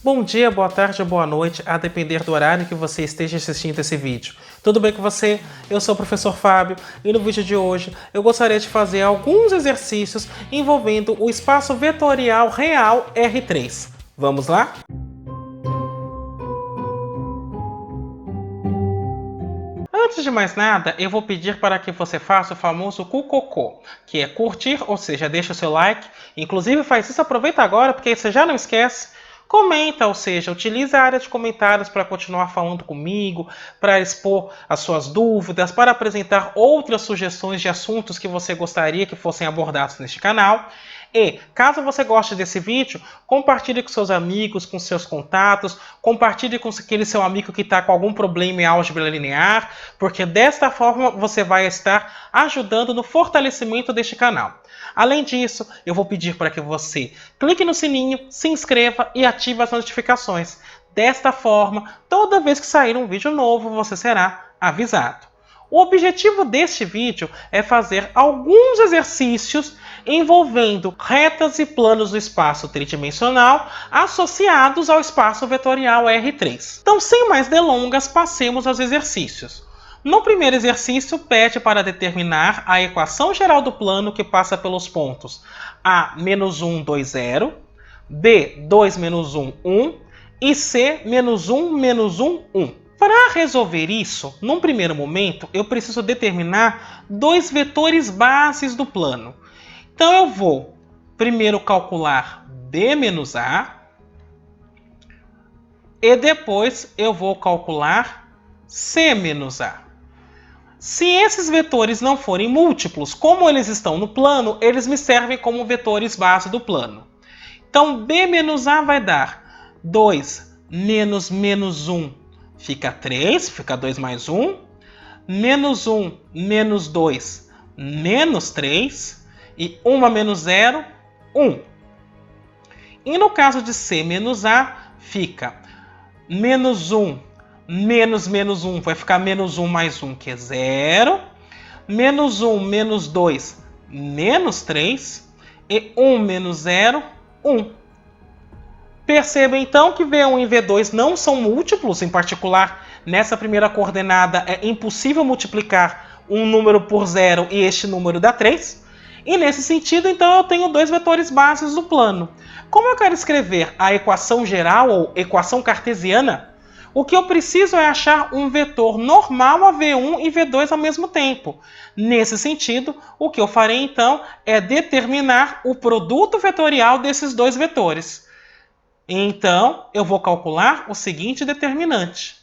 Bom dia, boa tarde ou boa noite, a depender do horário que você esteja assistindo esse vídeo. Tudo bem com você? Eu sou o professor Fábio e no vídeo de hoje eu gostaria de fazer alguns exercícios envolvendo o espaço vetorial real R3. Vamos lá? Antes de mais nada, eu vou pedir para que você faça o famoso cucocô, que é curtir, ou seja, deixa o seu like. Inclusive faz isso, aproveita agora, porque você já não esquece. Comenta, ou seja, utilize a área de comentários para continuar falando comigo, para expor as suas dúvidas, para apresentar outras sugestões de assuntos que você gostaria que fossem abordados neste canal. E, caso você goste desse vídeo, compartilhe com seus amigos, com seus contatos, compartilhe com aquele seu amigo que está com algum problema em álgebra linear, porque desta forma você vai estar ajudando no fortalecimento deste canal. Além disso, eu vou pedir para que você clique no sininho, se inscreva e ative as notificações. Desta forma, toda vez que sair um vídeo novo, você será avisado. O objetivo deste vídeo é fazer alguns exercícios envolvendo retas e planos do espaço tridimensional associados ao espaço vetorial R3. Então, sem mais delongas, passemos aos exercícios. No primeiro exercício, pede para determinar a equação geral do plano que passa pelos pontos A-1, 2, 0, B, 2, 1, 1 e C, -1, 1, 1. Para resolver isso, num primeiro momento, eu preciso determinar dois vetores bases do plano. Então eu vou primeiro calcular B menos A e depois eu vou calcular C menos A. Se esses vetores não forem múltiplos, como eles estão no plano, eles me servem como vetores base do plano. Então B menos A vai dar 2 menos -1 fica 3, fica 2 mais 1. Menos 1 menos 2 menos 3. E 1 menos 0, 1. E no caso de C menos A, fica menos 1 menos -1, vai ficar menos 1 mais 1, que é 0. Menos 1 menos 2, menos 3. E 1 menos 0, 1. Perceba então que V1 e V2 não são múltiplos, em particular, nessa primeira coordenada é impossível multiplicar um número por 0 e este número dá 3. E nesse sentido, então, eu tenho dois vetores bases do plano. Como eu quero escrever a equação geral ou equação cartesiana, o que eu preciso é achar um vetor normal a V1 e V2 ao mesmo tempo. Nesse sentido, o que eu farei então é determinar o produto vetorial desses dois vetores. Então, eu vou calcular o seguinte determinante.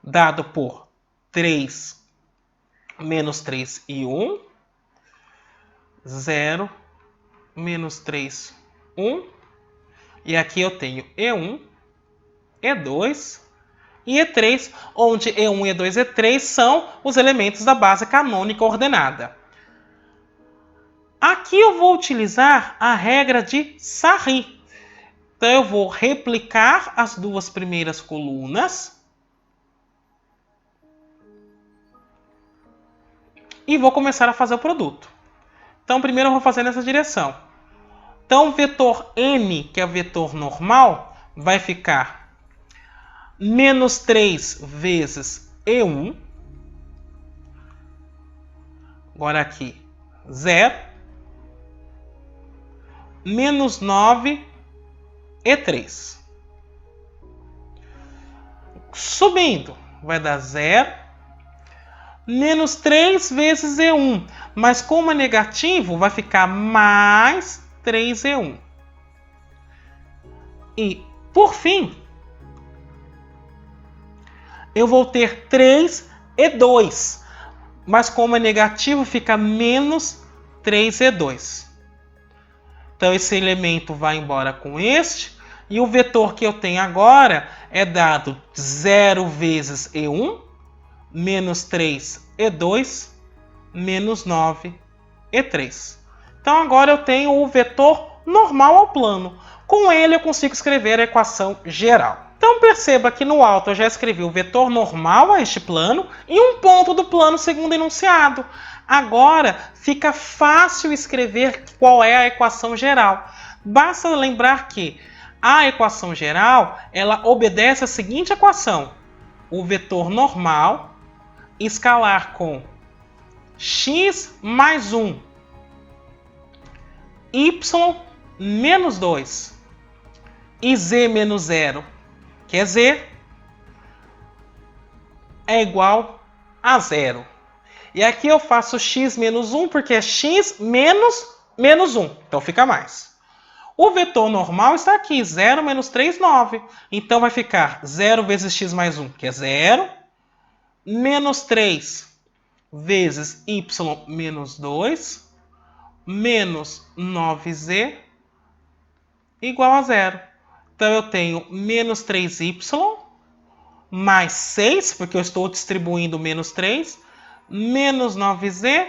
Dado por 3 menos 3 e 1, 0, menos 3, 1. E aqui eu tenho E1, E2 e E3, onde E1, E2 e E3 são os elementos da base canônica ordenada. Aqui eu vou utilizar a regra de Sarry. Então eu vou replicar as duas primeiras colunas e vou começar a fazer o produto. Então primeiro eu vou fazer nessa direção. Então o vetor n, que é o vetor normal, vai ficar menos 3 vezes E1. Agora aqui, 0. Menos 9 E3. Subindo, vai dar 0. Menos 3 vezes E1. Mas como é negativo, vai ficar mais 3E1. E, por fim, eu vou ter 3E2. Mas como é negativo, fica menos 3E2. Então esse elemento vai embora com este. E o vetor que eu tenho agora é dado 0 vezes E1, menos 3E2, menos 9E3. Então agora eu tenho o vetor normal ao plano. Com ele eu consigo escrever a equação geral. Então perceba que no alto eu já escrevi o vetor normal a este plano e um ponto do plano segundo enunciado. Agora fica fácil escrever qual é a equação geral. Basta lembrar que A equação geral, ela obedece à seguinte equação. O vetor normal escalar com x mais 1, y menos 2 e z menos 0, que é z, é igual a 0. E aqui eu faço x menos 1 porque é x menos 1, então fica mais. O vetor normal está aqui, 0 menos 3, 9. Então vai ficar 0 vezes x mais 1, que é 0, menos 3 vezes y menos 2, menos 9z, igual a 0. Então eu tenho menos 3y, mais 6, porque eu estou distribuindo menos 3, menos 9z,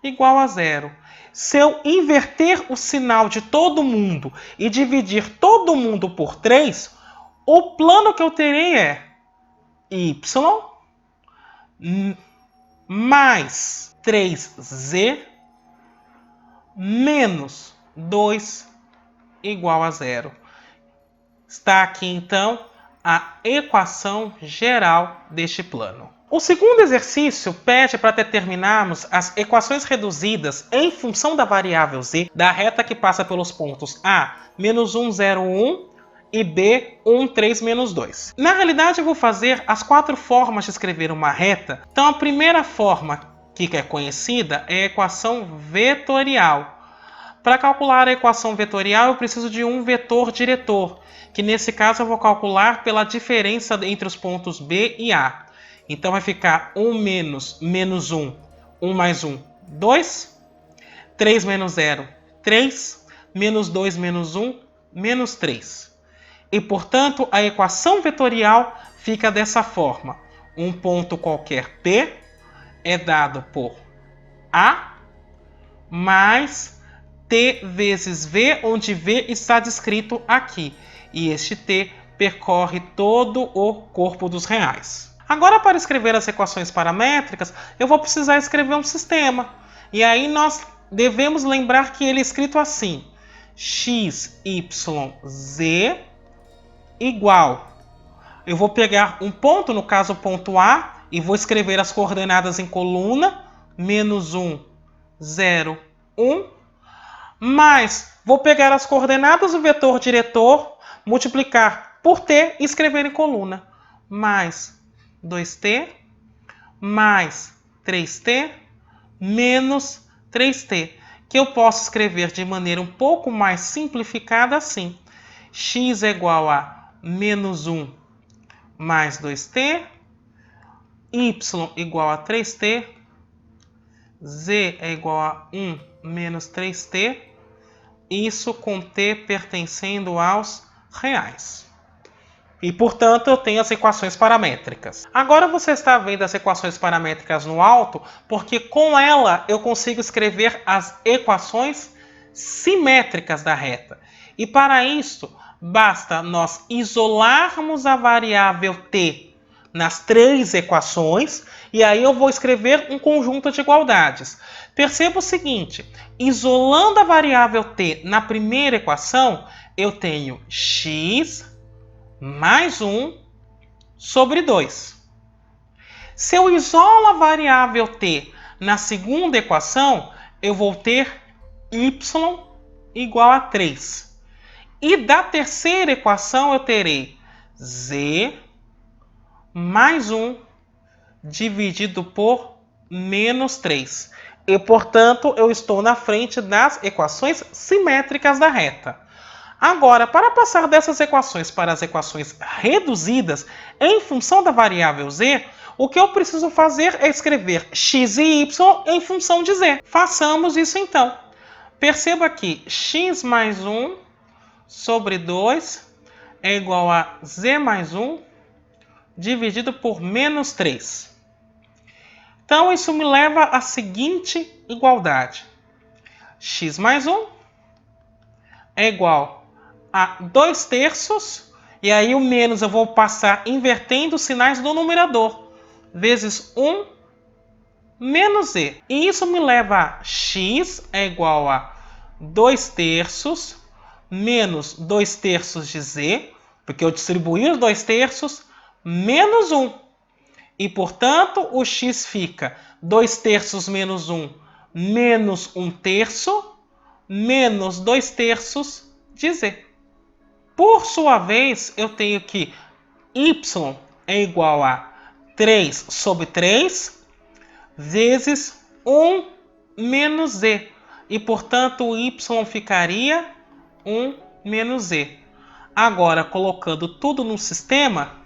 igual a 0. Se eu inverter o sinal de todo mundo e dividir todo mundo por 3, o plano que eu terei é y mais 3z menos 2 igual a 0. Está aqui, então, a equação geral deste plano. O segundo exercício pede para determinarmos as equações reduzidas em função da variável z da reta que passa pelos pontos A, menos 1, 0, 1 e B, 1, 3, menos 2. Na realidade, eu vou fazer as 4 formas de escrever uma reta. Então, a primeira forma que é conhecida é a equação vetorial. Para calcular a equação vetorial, eu preciso de um vetor diretor, que nesse caso eu vou calcular pela diferença entre os pontos B e A. Então vai ficar 1 menos 1, 1 mais 1, 2, 3 menos 0, 3, menos 2 menos 1, menos 3. E, portanto, a equação vetorial fica dessa forma. Um ponto qualquer P é dado por A mais T vezes V, onde V está descrito aqui. E este T percorre todo o corpo dos reais. Agora, para escrever as equações paramétricas, eu vou precisar escrever um sistema. E aí nós devemos lembrar que ele é escrito assim. X, Y, Z igual. Eu vou pegar um ponto, no caso o ponto A, e vou escrever as coordenadas em coluna. Menos 1, 0, 1. Mas vou pegar as coordenadas do vetor diretor, multiplicar por t e escrever em coluna. Mais 2t, mais 3t, menos 3t, que eu posso escrever de maneira um pouco mais simplificada assim. X é igual a menos 1 mais 2t, y igual a 3t, z é igual a 1 menos 3t, isso com t pertencendo aos reais. E, portanto, eu tenho as equações paramétricas. Agora você está vendo as equações paramétricas no alto, porque com ela eu consigo escrever as equações simétricas da reta. E para isso, basta nós isolarmos a variável t nas 3 equações, e aí eu vou escrever um conjunto de igualdades. Perceba o seguinte, isolando a variável t na primeira equação, eu tenho x mais 1 sobre 2. Se eu isolo a variável t na segunda equação, eu vou ter y igual a 3. E da terceira equação eu terei z mais 1 dividido por menos 3. E, portanto, eu estou na frente das equações simétricas da reta. Agora, para passar dessas equações para as equações reduzidas em função da variável z, o que eu preciso fazer é escrever x e y em função de z. Façamos isso então. Perceba que x mais 1 sobre 2 é igual a z mais 1 dividido por menos 3. Então, isso me leva à seguinte igualdade. X mais 1 é igual a 2 terços, e aí o menos eu vou passar invertendo os sinais do numerador, vezes 1 menos z. E isso me leva a x é igual a 2 terços menos 2/3 de z, porque eu distribuí os 2/3, menos 1. E, portanto, o x fica 2/3 menos 1, menos 1/3, menos 2/3 de z. Por sua vez, eu tenho que y é igual a 3 sobre 3 vezes 1 menos z. E, portanto, o y ficaria 1 menos z. Agora, colocando tudo no sistema,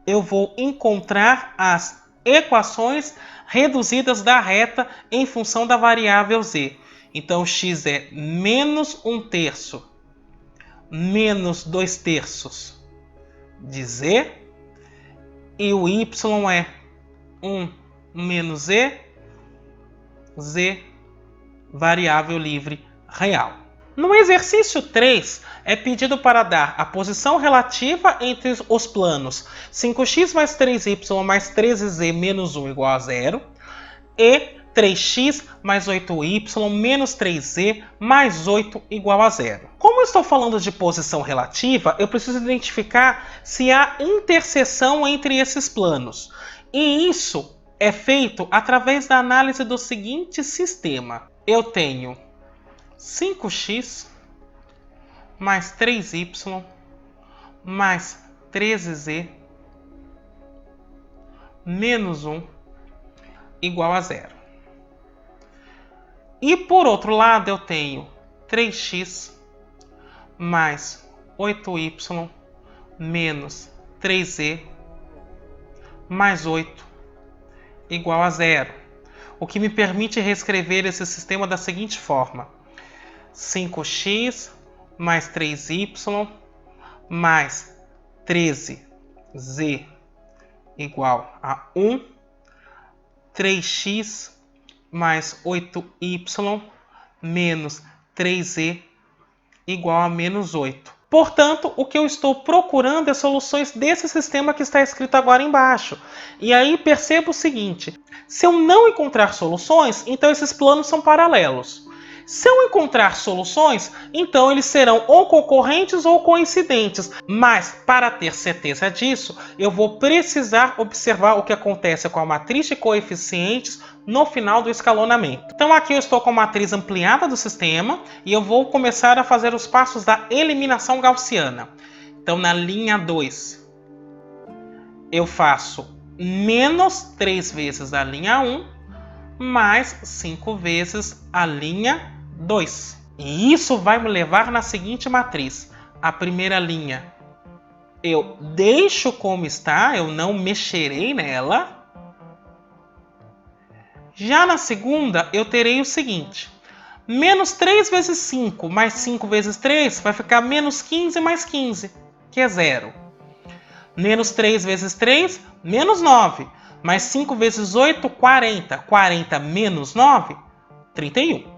eu vou encontrar as equações reduzidas da reta em função da variável z. Então, x é menos 1/3 menos 2/3 de z. E o y é 1 menos z, z, variável livre real. No exercício 3, é pedido para dar a posição relativa entre os planos 5x mais 3y mais 13z menos 1 igual a 0 e 3x mais 8y menos 3z mais 8 igual a 0. Como eu estou falando de posição relativa, eu preciso identificar se há interseção entre esses planos. E isso é feito através da análise do seguinte sistema. Eu tenho 5x mais 3y mais 13z menos 1 igual a 0. E por outro lado eu tenho 3x mais 8y menos 3z mais 8 igual a 0. O que me permite reescrever esse sistema da seguinte forma: 5x mais 3y mais 13z igual a 1, 3x mais 8y menos 3z igual a menos 8. Portanto, o que eu estou procurando é soluções desse sistema que está escrito agora embaixo. E aí perceba o seguinte: se eu não encontrar soluções, então esses planos são paralelos. Se eu encontrar soluções, então eles serão ou concorrentes ou coincidentes. Mas, para ter certeza disso, eu vou precisar observar o que acontece com a matriz de coeficientes no final do escalonamento. Então aqui eu estou com a matriz ampliada do sistema e eu vou começar a fazer os passos da eliminação gaussiana. Então na linha 2, eu faço menos 3 vezes a linha 1 mais 5 vezes a linha 2. E isso vai me levar na seguinte matriz. A primeira linha eu deixo como está, eu não mexerei nela. Já na segunda, eu terei o seguinte: menos 3 vezes 5 mais 5 vezes 3 vai ficar menos 15 mais 15, que é 0. Menos 3 vezes 3, menos 9. Mais 5 vezes 8, 40. 40 menos 9, 31.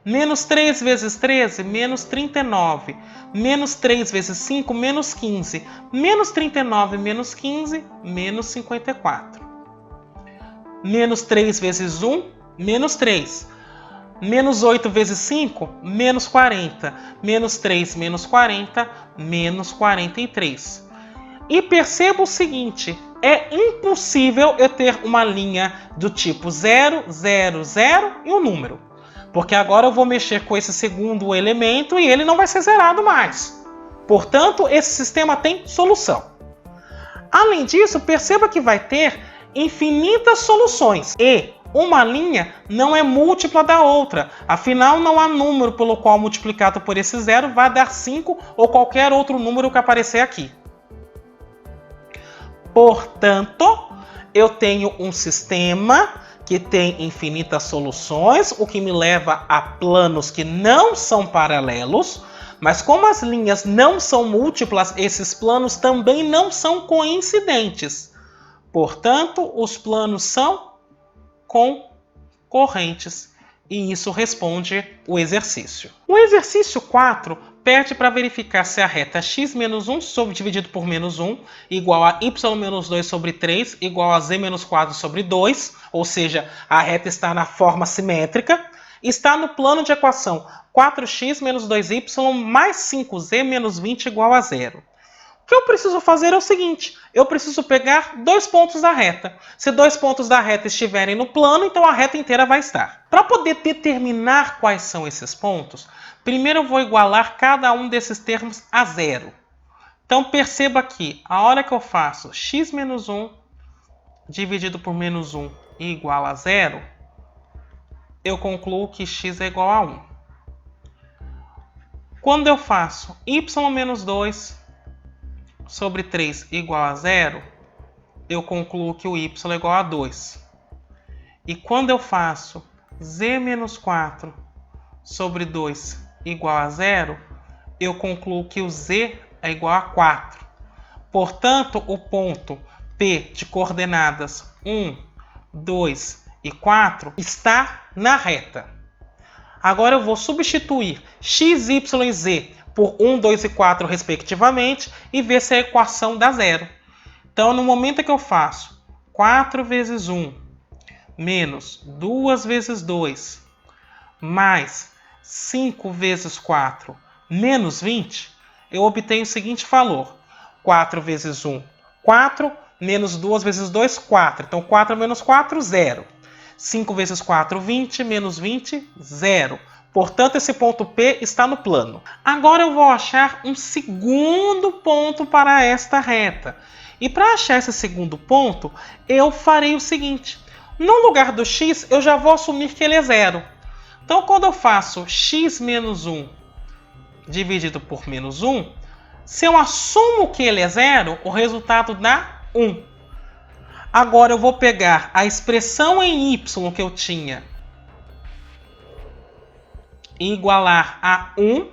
Menos 3 vezes 13, menos 39. Menos 3 vezes 5, menos 15. Menos 39 menos 15, menos 54. Menos 3 vezes 1, menos 3. Menos 8 vezes 5, menos 40. Menos 3 menos 40, menos 43. E perceba o seguinte: é impossível eu ter uma linha do tipo 0, 0, 0 e um número. Porque agora eu vou mexer com esse segundo elemento e ele não vai ser zerado mais. Portanto, esse sistema tem solução. Além disso, perceba que vai ter infinitas soluções e uma linha não é múltipla da outra. Afinal, não há número pelo qual multiplicado por esse zero vai dar 5 ou qualquer outro número que aparecer aqui. Portanto, eu tenho um sistema que tem infinitas soluções, o que me leva a planos que não são paralelos, mas como as linhas não são múltiplas, esses planos também não são coincidentes. Portanto, os planos são concorrentes. E isso responde o exercício. O exercício 4 pede para verificar se a reta x menos 1 dividido por menos 1 igual a y menos 2 sobre 3 igual a z menos 4 sobre 2, ou seja, a reta está na forma simétrica. está no plano de equação 4x menos 2y mais 5z menos 20 igual a zero. O que eu preciso fazer é o seguinte, eu preciso pegar dois pontos da reta. Se dois pontos da reta estiverem no plano, então a reta inteira vai estar. Para poder determinar quais são esses pontos, primeiro eu vou igualar cada um desses termos a zero. Então perceba que a hora que eu faço x menos 1 dividido por menos 1 igual a zero, eu concluo que x é igual a 1. Quando eu faço y menos 2 sobre 3 igual a zero, eu concluo que o y é igual a 2. E quando eu faço z menos 4 sobre 2 igual a zero, eu concluo que o z é igual a 4. Portanto, o ponto P de coordenadas 1, 2 e 4 está na reta. Agora eu vou substituir x, y e z por 1, 2 e 4 respectivamente e ver se a equação dá zero. Então, no momento que eu faço 4 vezes 1 menos 2 vezes 2 mais 5 vezes 4 menos 20, eu obtenho o seguinte valor. 4 vezes 1, 4, menos 2 vezes 2, 4. Então, 4 menos 4, 0. 5 vezes 4, 20, menos 20, 0. Portanto, esse ponto P está no plano. Agora eu vou achar um segundo ponto para esta reta. E para achar esse segundo ponto, eu farei o seguinte. No lugar do x, eu já vou assumir que ele é zero. Então, quando eu faço x menos 1 dividido por menos 1, se eu assumo que ele é zero, o resultado dá 1. Agora eu vou pegar a expressão em y que eu tinha e igualar a 1,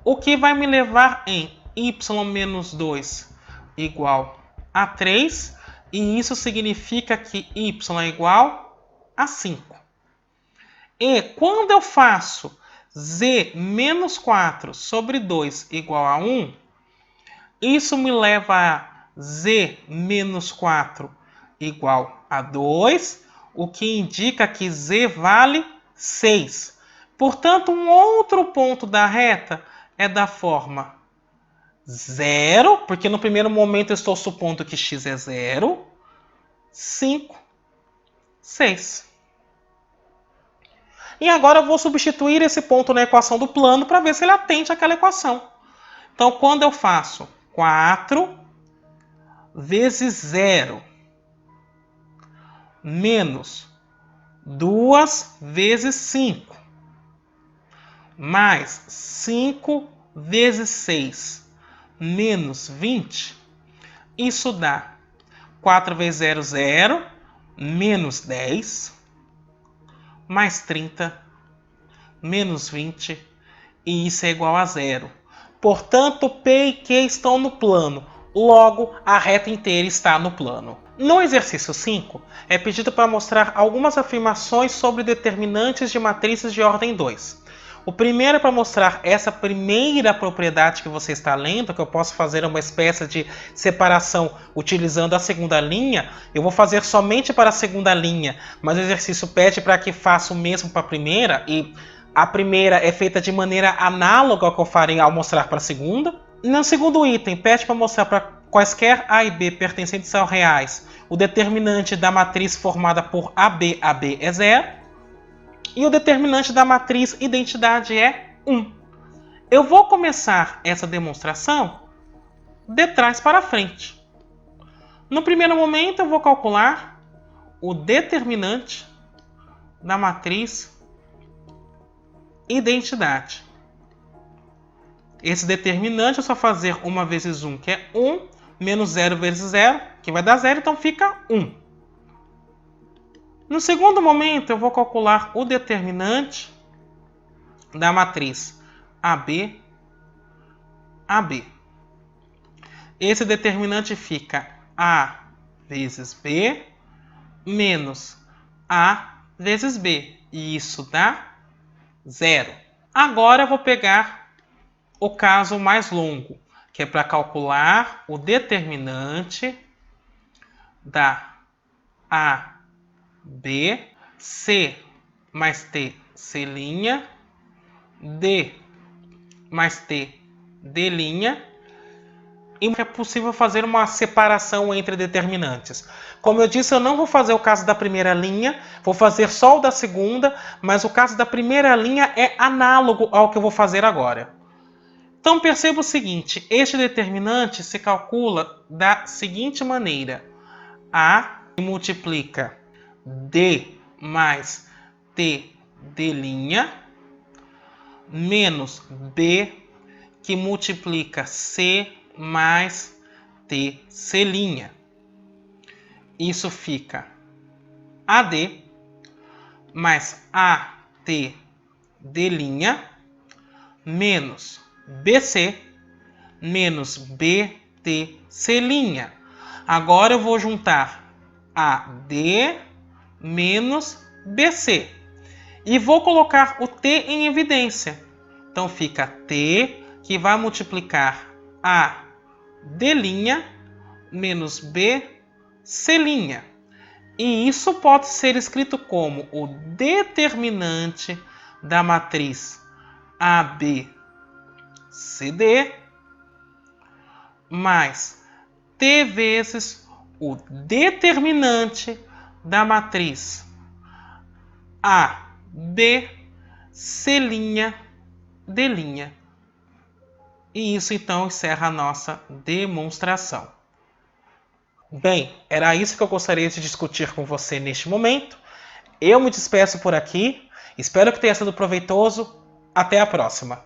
o que vai me levar em y menos 2 igual a 3, e isso significa que y é igual a 5. E quando eu faço z menos 4 sobre 2 igual a 1, isso me leva a z menos 4 igual a 2, o que indica que z vale 6. Portanto, um outro ponto da reta é da forma 0, porque no primeiro momento eu estou supondo que x é 0, 5, 6. E agora eu vou substituir esse ponto na equação do plano para ver se ele atende àquela equação. Então, quando eu faço 4 vezes 0 menos 2 vezes 5 mais 5 vezes 6 menos 20, isso dá 4 vezes 0, 0, menos 10, mais 30, menos 20, e isso é igual a zero. Portanto, P e Q estão no plano, logo a reta inteira está no plano. No exercício 5, é pedido para mostrar algumas afirmações sobre determinantes de matrizes de ordem 2. O primeiro é para mostrar essa primeira propriedade que você está lendo, que eu posso fazer uma espécie de separação utilizando a segunda linha. Eu vou fazer somente para a segunda linha, mas o exercício pede para que faça o mesmo para a primeira, e a primeira é feita de maneira análoga ao que eu farei ao mostrar para a segunda. No segundo item, pede para mostrar para quaisquer A e B pertencentes ao reais, o determinante da matriz formada por AB é 0. E o determinante da matriz identidade é 1. Eu vou começar essa demonstração de trás para frente. No primeiro momento, eu vou calcular o determinante da matriz identidade. Esse determinante é só fazer 1 vezes 1, que é 1, menos 0 vezes 0, que vai dar 0, então fica 1. No segundo momento, eu vou calcular o determinante da matriz AB. Esse determinante fica A vezes B menos A vezes B. E isso dá 0. Agora eu vou pegar o caso mais longo, que é para calcular o determinante da AB, C mais T C', D mais T, D'. E é possível fazer uma separação entre determinantes. Como eu disse, eu não vou fazer o caso da primeira linha, vou fazer só o da segunda, mas o caso da primeira linha é análogo ao que eu vou fazer agora. Então perceba o seguinte, este determinante se calcula da seguinte maneira. A multiplica D mais T, D', menos B que multiplica C mais T, C'. Isso fica AD mais AT, D', menos BC menos BT, C'. Agora eu vou juntar AD menos BC. E vou colocar o T em evidência. Então fica T, que vai multiplicar A D' menos B C'. E isso pode ser escrito como o determinante da matriz ABCD mais T vezes o determinante da matriz ABC'D'. E isso então encerra a nossa demonstração. Bem, era isso que eu gostaria de discutir com você neste momento. Eu me despeço por aqui. Espero que tenha sido proveitoso. Até a próxima.